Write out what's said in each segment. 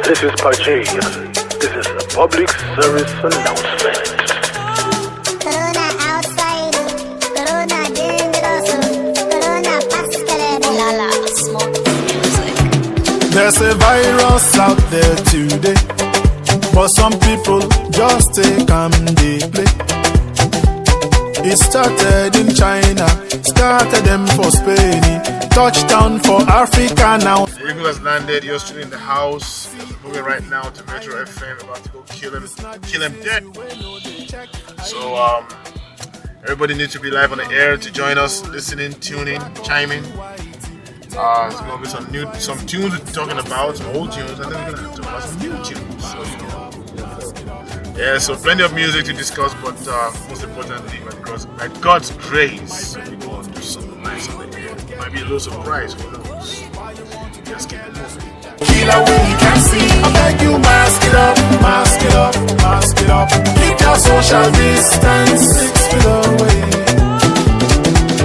This is Pajay. This is a public service announcement. Corona outside, Corona dangerous, Corona pascal. Lala, smoke music. There's a virus out there today, but some people just take they play. It started in China, started them for Spain, touchdown for Africa now. Eagle has landed, you're still in the house, moving right now to Metro FM, about to go kill him dead. So everybody needs to be live on the air to join us, listening, tuning, chiming. There's gonna be some tunes we're talking about, some old tunes, and then we're gonna have to talk about some new tunes. So, yeah, so plenty of music to discuss, but most importantly, by God's grace, we're going to do something nice on the air. It might be a little surprise, who knows? Just keep it moving. Killer when you can see. I beg you, mask it up, mask it up, mask it up. Keep your social distance 6 feet away.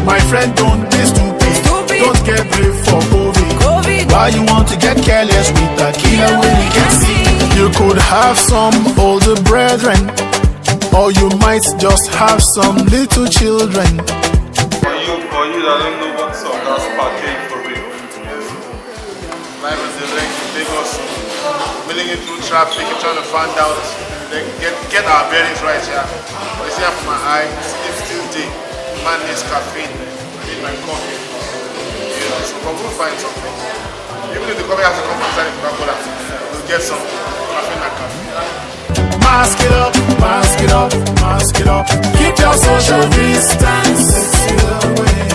My friend, don't be stupid. Don't get brave for COVID. Why you want to get careless with a killer when you can see? You could have some older brethren, or you might just have some little children. For you that don't know what's up, that's Pajay for real. Live in the link in Lagos, milling it through traffic, trying to find out, get our bearings right here. But it's here for my eye, still day. Man needs caffeine, I need my coffee. You know, so we'll find something. Even if the coffee has to come outside the Coca-Cola, we'll get some caffeine and coffee. Mask it up, mask it up, mask it up. Keep your social distance 6 feet away.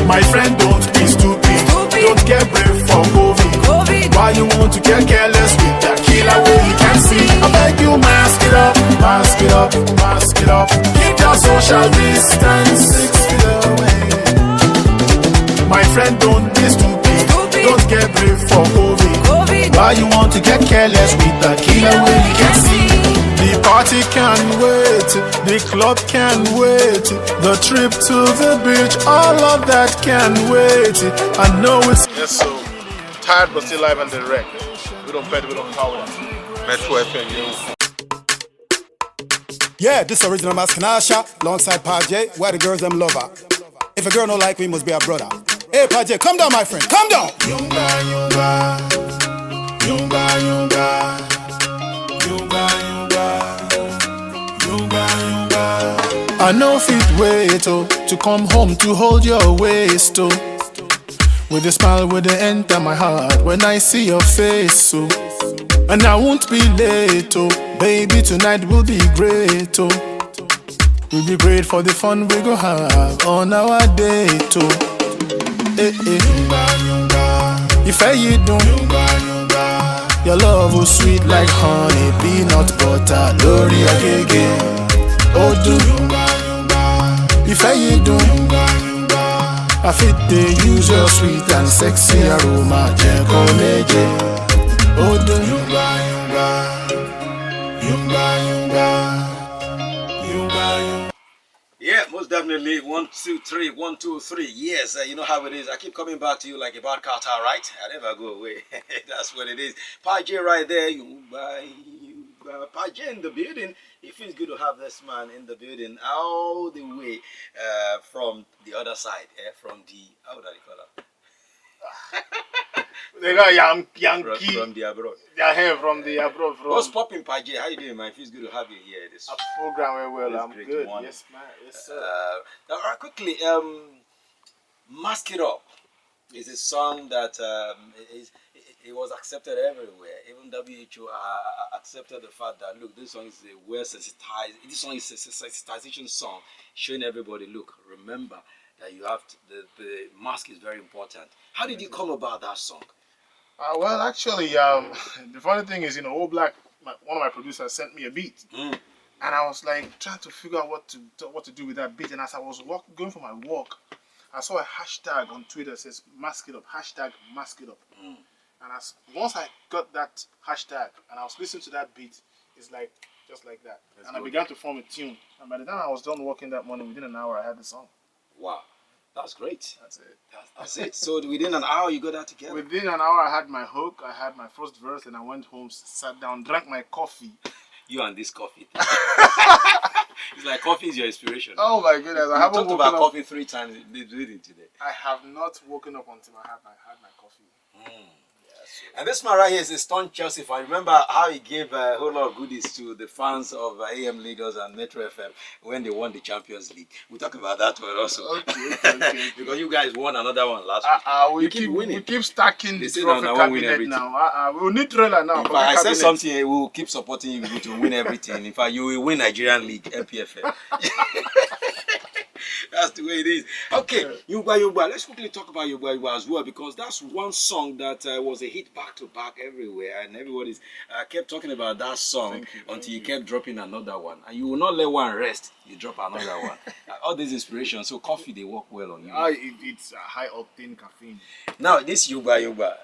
My friend, don't be stupid. Don't get brave for COVID. Why you want to get careless with that killer when you can see? I beg you, mask it up, mask it up, mask it up. Keep your social distance 6 feet away. My friend, don't be stupid. Don't get brave for COVID. Why you want to get careless with the killer when you can see? The party can wait, the club can wait, the trip to the beach, all of that can wait. I know it's... Yes, so tired but still live and direct. We don't bed, we don't power. Metro FM, yo. Yeah, this original Maskanasha, alongside Pajay, where the girls them love her. If a girl don't like me, must be a brother. Hey Pajay, come down my friend, come down! Yunga, yunga, yunga, yunga, yunga, yunga, yunga, yunga. I know fit wait to come home to hold your waist with a smile with the enter my heart when I see your face and I won't be late baby, tonight will be great we'll be great for the fun we go have on our date eh, eh. If I you do your love was sweet like honey, peanut butter, lori agege. Oh do if I you do I fit the use your sweet and sexy aroma, jeko meje. Oh do yunga, yunga, yunga. Yeah, most definitely. 1, 2, 3, 1, 2, 3. Yes, you know how it is. I keep coming back to you like a bad carter, right? I never go away. That's what it is. Pajay right there. Pajay in the building. It feels good to have this man in the building all the way from the other side, from the, how do they call it? They got Yankee. From the abroad. They're here from the abroad. What's popping, Pajay? How you doing, man? It feels good to have you here. This program very well. I'm great good. one. Yes, man. Yes, sir. All right, quickly. Mask It Up is a song that it was accepted everywhere. Even WHO accepted the fact that look, this song is a well sensitized. This song is a sensitization song, showing everybody, look, remember that you have to, the mask is very important. How did you come about that song? Well, actually, the funny thing is, Old Black, one of my producers sent me a beat, and I was like trying to figure out what to do with that beat. And as I was going for my walk, I saw a hashtag on Twitter that says "Mask It Up," hashtag Mask It Up. And once I got that hashtag and I was listening to that beat, it's like just like that. That's and good. I began to form a tune. And by the time I was done working that morning, within an hour, I had the song. Wow. That's great. That's it. That's it. So within an hour, you got that together. Within an hour, I had my hook, I had my first verse, and I went home, sat down, drank my coffee. You and this coffee. It's like coffee is your inspiration. Oh my goodness! I We haven't talked woken about up. coffee 3 times in the reading today. I have not woken up until I had my coffee. And this man right here is a Stone Chelsea fan. Remember how he gave a whole lot of goodies to the fans of AM Leaders and Metro FM when they won the Champions League. We'll talk about that one also. Okay. Because you guys won another one last week. We You keep winning. We keep stacking They the say trophy now, I won't win cabinet everything. now. We need trailer now. In for fact, I the said cabinet. something, we will keep supporting you to win everything. In fact, you will win Nigerian League, MPFL. That's the way it is. Okay, Yugba Yugba. Let's quickly talk about Yugba Yugba as well, because that's one song that was a hit back to back everywhere, and everybody's kept talking about that song until you kept dropping another one, and you will not let one rest. You drop another one. All this inspiration. So coffee, they work well on you. It's a high octane caffeine. Now this Yugba Yugba,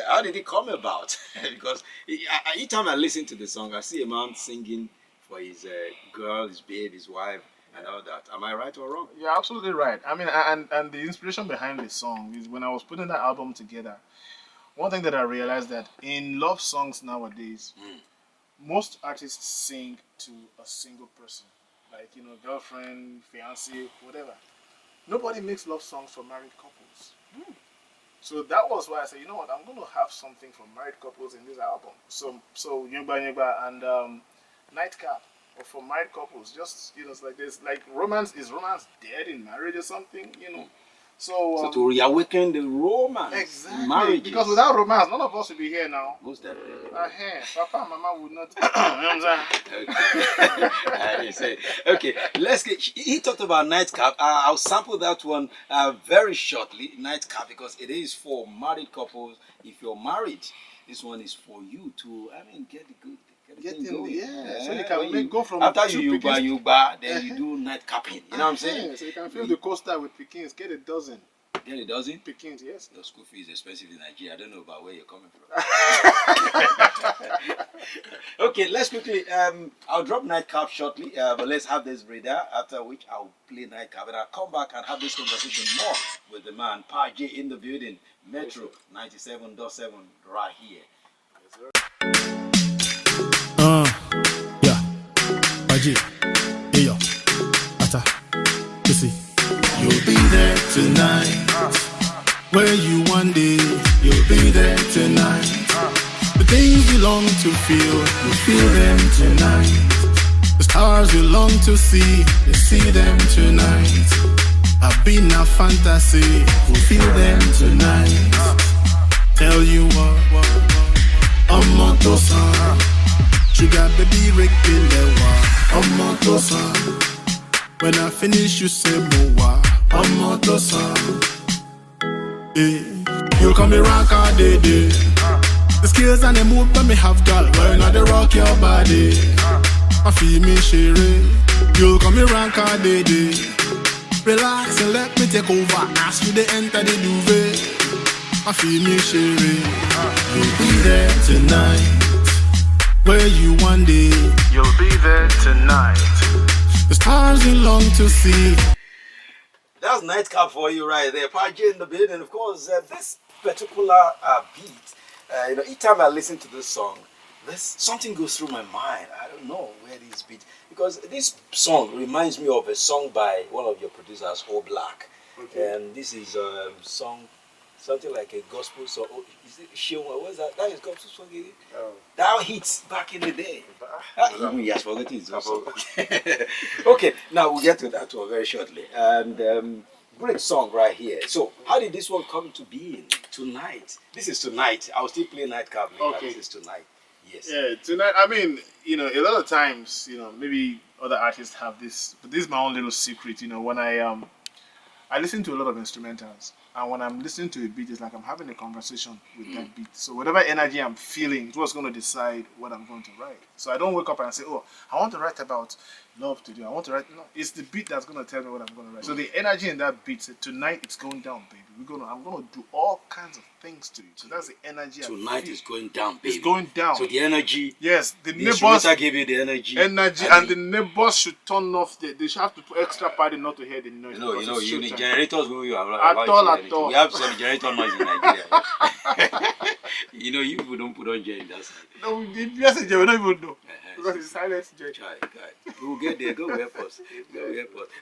how did it come about? Because each time I listen to the song, I see a man singing for his girl, his babe, his wife, and all that. Am I right or wrong? You're absolutely right. I mean, and the inspiration behind the song is when I was putting that album together. One thing that I realized that in love songs nowadays, most artists sing to a single person, like girlfriend, fiance, whatever. Nobody makes love songs for married couples. So that was why I said, you know what, I'm going to have something for married couples in this album. So Yugba Yugba and Nightcap. Or for married couples, just it's like this, like romance dead in marriage or something, So to reawaken the romance, exactly, marriage. because without romance, none of us would be here now. Most definitely. Papa and Mama would not. You know what I'm saying? Okay, let's get. He talked about Nightcap. I'll sample that one very shortly. Nightcap, because it is for married couples. If you're married, this one is for you to, get the good. Get thing him, going. yeah. So you can go from after two you pickings- Yugba, then you do nightcapping. You know what I'm saying? Yeah, so you can fill the coaster with pickings. Get a dozen Get a dozen. pickings. Yes. Your school fee is expensive in Nigeria. I don't know about where you're coming from. Okay, let's quickly. I'll drop Nightcap shortly, but let's have this breather. After which I'll play Nightcap, and I'll come back and have this conversation more with the man, Pa J in the building, Metro 97.7 right here. Yeah. Baji. Hey yo. Ata. You see. You'll be there tonight. Where you one day, you'll be there tonight. The things you long to feel, you feel them tonight. The stars you long to see, you see them tonight. I've been a fantasy, we'll feel them tonight. Tell you what, I'm on to son. Sugar baby Rick Bilewa, I'm on to son. When I finish you say moa, I'm on to son. You call me rock all day day. The skills and the move that me have, girl, learn how to rock your body. I feel me share. You call me rock all day day. Relax and let me take over. Ask you to enter the duvet. I feel me share. You'll be there tonight. Where you one day, You'll be there tonight. the stars you long to see. That's Nightcap for you right there. Pa J in the building. Of course, this particular beat, each time I listen to this song, something goes through my mind. I don't know where this beat, because this song reminds me of a song by one of your producers, O Black. Okay. And this is a song, something like a gospel song. Oh, is it Shewa? What is that? That is gospel song, is it? Oh. That hits back in the day. Even he has forgotten it also. Okay, now we'll get to that one very shortly. And great song right here. So, how did this one come to be tonight? This is tonight. I'll still play Nightcap later. Okay. This is tonight. Yes. Yeah, tonight. I mean, a lot of times, maybe other artists have this, but this is my own little secret. When I listen to a lot of instrumentals, And when I'm listening to a beat, it's like I'm having a conversation with that beat. So whatever energy I'm feeling is what's going to decide what I'm going to write. So I don't wake up and say, oh, I want to write about love today. I want to write. No, it's the beat that's going to tell me what I'm going to write. So the energy in that beat said, tonight it's going down, baby. I'm going to do all kinds of things to you. So that's the energy I Tonight feel. is going down, baby. It's going down. So the energy. Yes, the The neighbors instrumental gave you the energy. and the neighbors should turn off. They should have to put extra padding not to hear the noise. You because it's need showtime. generators where you have At all. We have some generator noise in Nigeria. You people don't put on gen that side. No, the messenger we don't even know because it's silent. Try. We will get there. Go help us.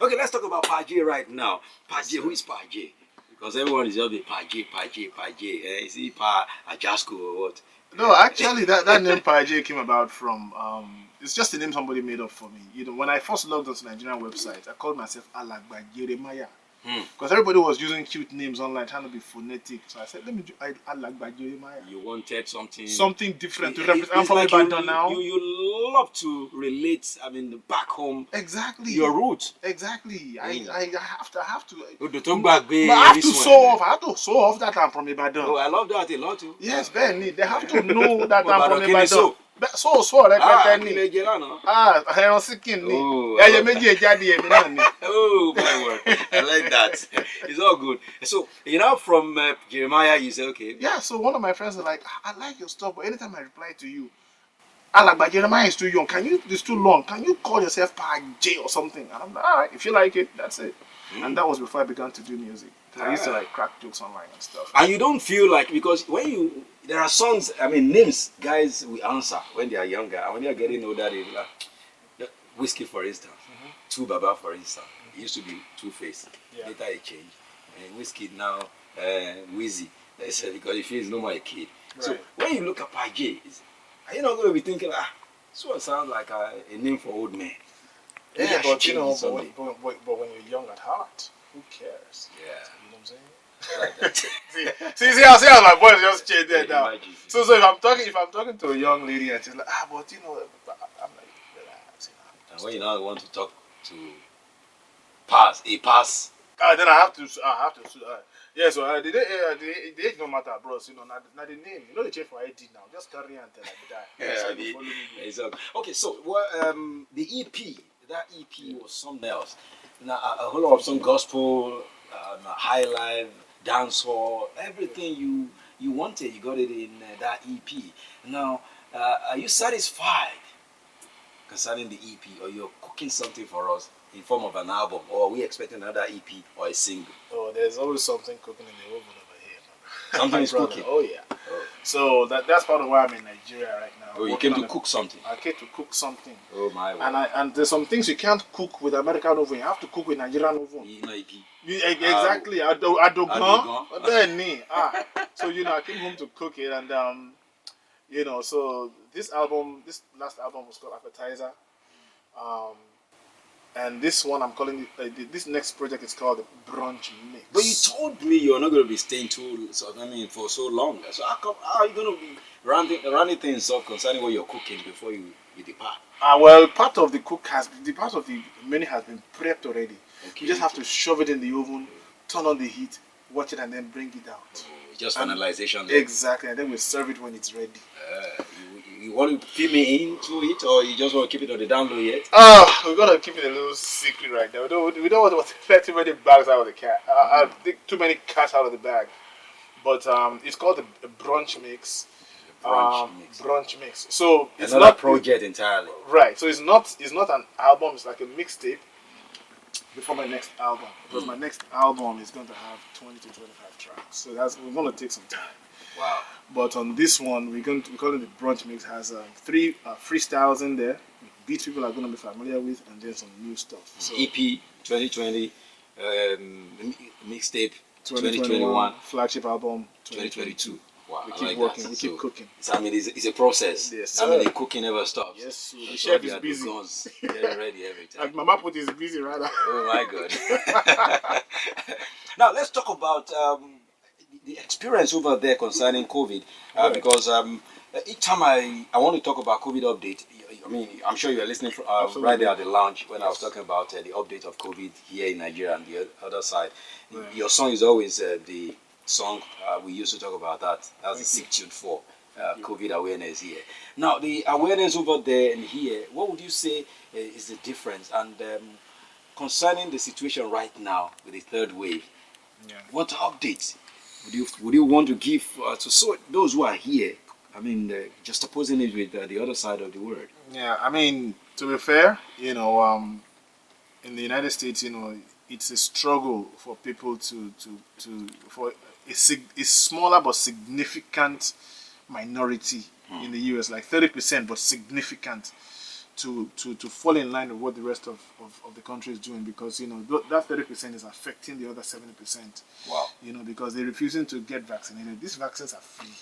Okay, let's talk about Pajay right now. Pajay, who is Pajay? Because everyone is just the Pajay. Is he Pa Ajasco or what? No, actually, that name Pajay came about from. It's just a name somebody made up for me. When I first logged onto Nigerian website, I called myself Alagba Jeremiah. Because everybody was using cute names online, trying to be phonetic. So I said, let me do Alagba Jeremiah. You wanted something Different to represent. I'm from Ibadan now. You love to relate. I mean, back home. Exactly. Your roots. Exactly. I have to. I I have to show off that I'm from Ibadan. Oh, I love that a lot too. Yes, Benny. They have to know that Well, I'm from Ibadan, Ibadan. So ẹran síkìn ni ẹyẹ méjì jáde èmi náà ni. Oh my word, I like that. It's all good. So from Jeremiah, you say okay. Yeah. So one of my friends is like, I like your stuff, but anytime I reply to you, Alagba Jeremiah is too young. It's too long. Can you call yourself Pajay or something? And I'm like, all right, if you like it, that's it. And that was before I began to do music. I used to like crack jokes online and stuff. And you don't feel like, because there are songs, I mean, names guys will answer when they are younger, and when they are getting older, they be like, Whiskey, for instance, Two Baba, for instance, it used to be Two-Face. Yeah. Later it changed. And Whiskey now, Wheezy, because he feels no more a kid. Right. So when you look at Pajay, are you not going to be thinking, this one sounds like a name for old men? Yeah, but but when you're young at heart, who cares? Yeah. You know what I'm saying? see how my voice just changed there now. So if I'm talking to a young lady and she's like, but I'm like, relax. And when you now want to talk to pass, then I have to. Yeah, so the age no matter, bros. Now the name. They change for ID now. Just carry on until I die. Exactly. Okay, so the EP, that EP was something else. Now a whole lot of some gospel, high life, dancehall, everything you wanted, you got it in that EP. Now, are you satisfied concerning the EP, or you're cooking something for us in form of an album, or are we expecting another EP or a single? Oh, there's always something cooking in the oven over here. Something is cooking. Oh yeah. Oh. So that's part of why I'm in Nigeria right now. Oh, you came to cook something. I came to cook something. Oh my word. And there's some things you can't cook with American oven. You have to cook with Nigerian oven. Exactly. Adogan. So I came home to cook it, and so this last album was called Appetizer. And this one I'm calling it, this next project is called the Brunch Mix. But you told me you're not going to be staying for so long. So how are you going to be running things up concerning what you're cooking before you depart? Well, part of the menu has been prepped already. Okay. You just have to shove it in the oven, turn on the heat, watch it, and then bring it out. Just finalization. Exactly, and then we serve it when it's ready. You want to fill me into it, or you just want to keep it on the down low yet? We're gonna keep it a little secret right now. We don't want to let too many bags out of the cat. I think too many cats out of the bag. But it's called the Brunch Mix. Brunch Mix. So it's another not project entirely. Right. So it's not an album. It's like a mixtape before my next album. Because my next album is going to have 20 to 25 tracks. So we're going to take some time. Wow. But on this one, we call it the Brunch Mix. Has 3 freestyles in there, beats people are going to be familiar with, and then some new stuff. So EP 2020, mixtape 2021, flagship album 2022. Wow, we I keep like working, that. we keep cooking. So, I mean, it's a process. Yes, I mean, sir. the cooking never stops. Yes, so the That's chef why is we are busy. the guns. They're ready every time. Like Mama Put is busy, rather. Oh my God. Now let's talk about the experience over there concerning COVID, because Each time I want to talk about COVID update, I mean, I'm sure you are listening right there at the lounge when I was talking about the update of COVID here in Nigeria and the other side. Right. Your song is always the song we used to talk about that. That's the sick tune for COVID awareness here. Now, the awareness over there and here, what would you say is the difference? And concerning the situation right now with the third wave, what updates would you want to give to those who are here? I mean, just opposing it with the other side of the world. Yeah, I mean, to be fair, in the United States, it's a struggle for people for a smaller but significant minority in the US, like 30%, but significant, to fall in line with what the rest of the country is doing, because that 30% is affecting the other 70%. Wow. Because they're refusing to get vaccinated. These vaccines are free.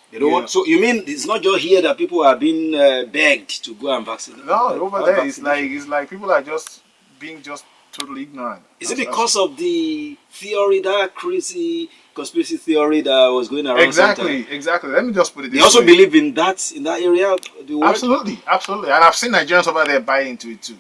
You know what? So you mean it's not just here that people are being begged to go and vaccinate? No, over there it's like people are just being totally ignorant. Is it because of the theory, that crazy conspiracy theory that was going around? Exactly. Let me just put it this way. They also believe in that area of the world? Absolutely. And I've seen Nigerians over there buy into it too.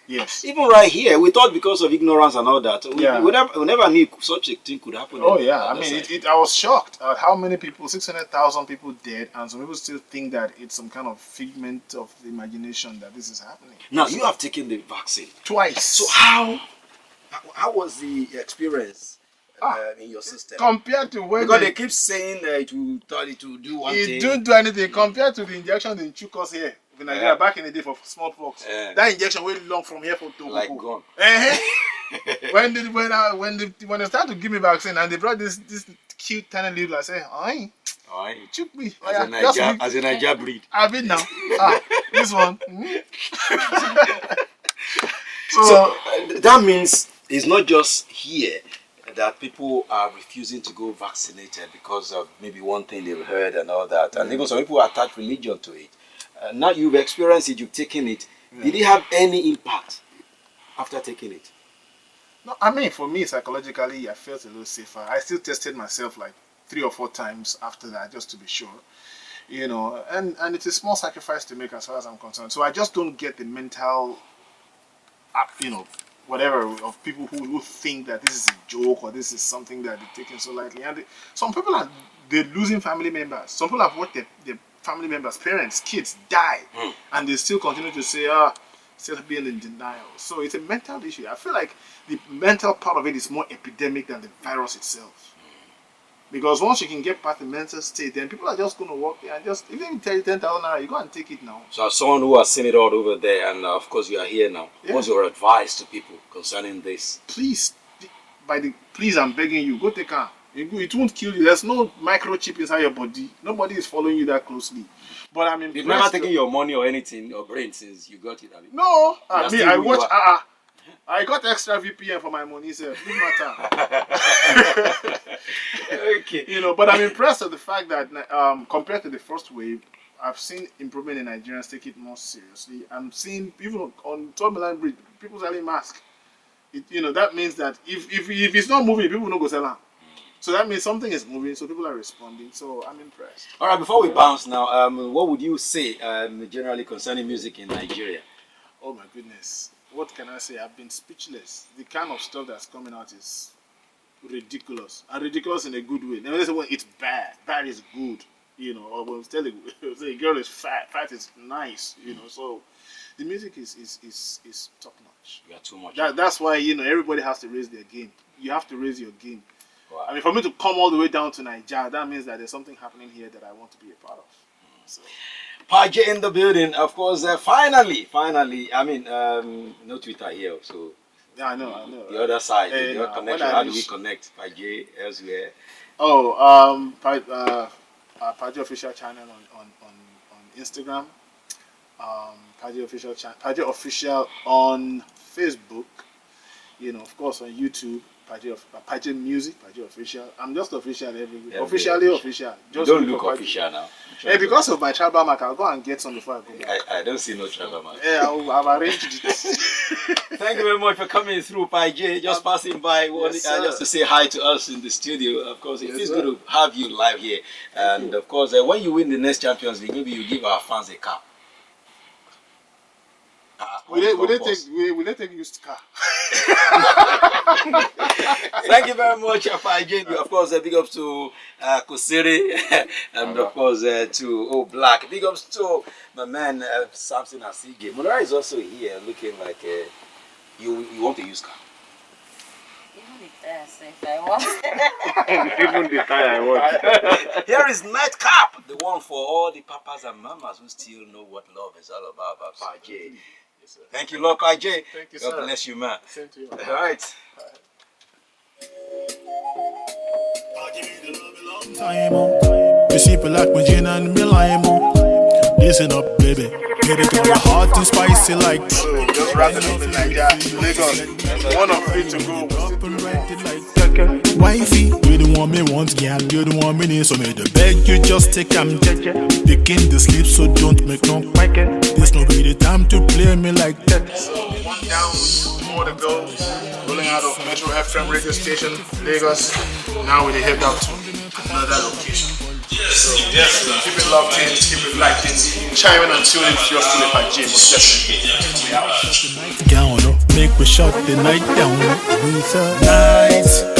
Yes. Even right here, we thought because of ignorance and all that, Yeah. we never knew such a thing could happen. Oh yeah, I mean, I was shocked at how many people, 600,000 people dead, and some people still think that it's some kind of figment of the imagination that this is happening. Now, you have taken the vaccine Twice. So how was the experience in your system? Compared to when Because they keep saying it will do one thing. it don't do anything compared to the injection in Chukos here in Nigeria back in the day for smallpox. That injection went long from here for Togo. Like gone. When they start to give me vaccine and they brought this cute tiny little, I say, "Aye, chook me." As a Niger breed. I've been now. This one. So That means it's not just here that people are refusing to go vaccinated because of maybe one thing they've heard and all that. And even some people attach religion to it. Now you've experienced it, you've taken it. Did it have any impact after taking it? no, I mean, for me, psychologically, I felt a little safer. I still tested myself like 3 or 4 times after that, just to be sure. And it's a small sacrifice to make as far as I'm concerned. So I just don't get the mental, whatever, of people who think that this is a joke or this is something that they're taking so lightly. And some people they're losing family members. Some people have watched their family members, parents, kids die, and they still continue to say, still being in denial. So it's a mental issue. I feel like the mental part of it is more epidemic than the virus itself. Because once you can get past the mental state, then people are just going to walk there and just, if they tell you 10,000 naira, you go and take it now. So as someone who has seen it all over there, and of course you are here now, what's your advice to people concerning this? Please, I'm begging you, go take her. It won't kill you. There's no microchip inside your body. Nobody is following you that closely. But I'm impressed. You've never taken your money or anything, or brain, since you got it, have you? No, That's I still who watch. you are. I got extra VPN for my money, sir. Big matter. Okay. But I'm impressed with the fact that compared to the first wave, I've seen improvement in Nigerians take it more seriously. I'm seeing people on Third Mainland Bridge, people selling masks. That means that if it's not moving, people don't go sell them. So that means something is moving, so people are responding. So I'm impressed. All right, before we bounce now, what would you say generally concerning music in Nigeria? Oh my goodness. What can I say? I've been speechless. The kind of stuff that's coming out is ridiculous. And ridiculous in a good way. Never say, well, it's bad. Bad is good. Or when say a girl is fat, fat is nice. So the music is top notch. You are too much. That's why, everybody has to raise their game. You have to raise your game. Wow. I mean, for me to come all the way down to Nigeria, that means that there's something happening here that I want to be a part of. So. Paje in the building, of course. Finally. I mean, no Twitter here, so. Yeah, I know. The other side, your connection. How do we connect? Paje elsewhere. Oh, Paje official channel on Instagram. Paje official on Facebook. Of course on YouTube. Paje Music, Paje official. I'm just official everywhere. Officially official. Just don't look official now. Hey, because of my tribal mark, I'll go and get some before I go back. I don't see no tribal mark. Yeah, I've arranged it. Thank you very much for coming through, Pai J. Just passing by, just to say hi to us in the studio. Of course, it feels good to have you live here. And of course, when you win the next Champions League, maybe you give our fans a cap. Will they take used car? Thank you very much, Pai J. Of course, big ups to Kusiri and of course to Black. Big ups to my man Samson Asige. Mulera is also here looking like you want a used car. Even the tie I want. Here is Nightcap, the one for all the papas and mamas who still know what love is all about Pai J. Yes, Thank you, Lord Pai J. Thank you, God sir. bless you, man. Same to you. All right. Time on. You see people like my gin and me lime on. Listen up, baby. Baby, girl, your heart is spicy like. So just wrapping up in Nigeria, Lagos. One of three to go. Up and right it like. Wifey, you the one me want, girl. You the one me need, so me the beg you just take am. Picking the sleep, so don't make no quack. This no be the time to play me like that. So one down, more to go. Rolling out of Metro FM radio station, Lagos. Now we head out to another location. So keep it locked in, keep it locked in. Chime in and tune in if you're still a Pai J, most definitely. We out. Gown up, make we shut the night down. Night.